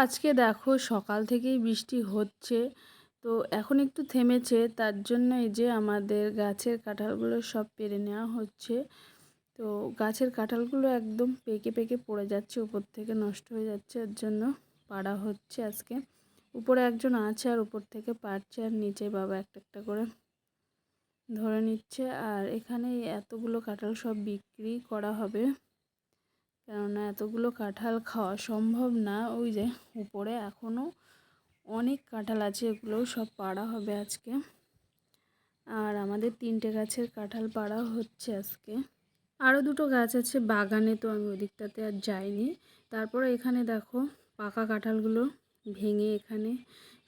আজকে দেখো সকাল থেকেই বৃষ্টি হচ্ছে। তো এখন একটু থেমেছে, তার জন্য এই যে আমাদের গাছের কাঁঠালগুলো সব পেড়ে নেওয়া হচ্ছে। তো গাছের কাঁঠালগুলো একদম পেকে পেকে পড়ে যাচ্ছে, উপর থেকে নষ্ট হয়ে যাচ্ছে, এর জন্য পাড়া হচ্ছে আজকে। উপরে একজন আছে আর উপর থেকে পাড়ছে, আর নিচে বাবা একটা একটা করে ধরে নিচ্ছে। আর এখানে এতগুলো কাঁঠাল সব বিক্রি করা হবে, কেননা এতগুলো কাঁঠাল খাওয়া সম্ভব না। ওই যে উপরে এখনও অনেক কাঁঠাল আছে, এগুলোও সব পাড়া হবে আজকে। আর আমাদের 3টে গাছের কাঁঠাল পাড়া হচ্ছে আজকে। আরও 2টো গাছ আছে বাগানে, তো আমি ওই দিকটাতে আর যাইনি। তারপরে এখানে দেখো পাকা কাঁঠালগুলো ভেঙে এখানে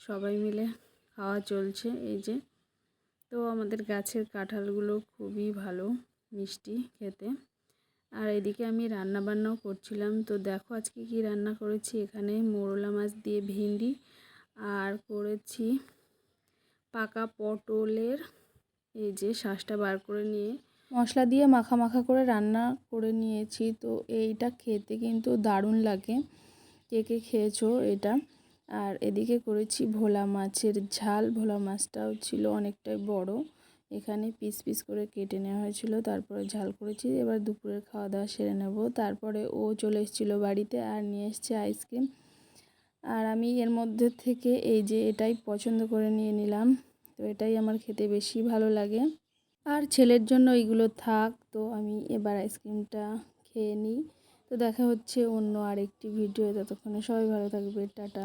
সবাই মিলে খাওয়া চলছে। এই যে, তো আমাদের গাছের কাঁঠালগুলো খুবই ভালো, মিষ্টি খেতে। আর এদিকে আমি রান্না বান্নাও করছিলাম। তো দেখো আজকে কি রান্না করেছি। এখানে মোরলা মাছ দিয়ে ভেন্ডি, আর করেছি পাকা পটলের এই যে শাঁসটা বার করে নিয়ে মশলা দিয়ে মাখা মাখা করে রান্না করে নিয়েছি। তো এইটা খেতে কিন্তু দারুণ লাগে, কে কে খেয়েছো এটা। আর এদিকে করেছি ভোলা মাছের ঝাল। ভোলা মাছটাও ছিল অনেকটাই বড়, এখানে পিস পিস করে কেটে নেওয়া হয়েছিল, তারপরে ঝাল করেছি। এবার দুপুরের খাওয়া দাওয়া সেরে নেব। তারপরে ও চলে এসেছিলো বাড়িতে আর নিয়ে এসছে আইসক্রিম। আর আমি এর মধ্যে থেকে এই যে এটাই পছন্দ করে নিয়ে নিলাম। তো এটাই আমার খেতে বেশি ভালো লাগে, আর ছেলের জন্য এইগুলো থাক। তো আমি এবার আইসক্রিমটা খেয়ে নিই। তো দেখা হচ্ছে অন্য আরেকটি ভিডিও। ততক্ষণে সবাই ভালো থাকবে, টাটা।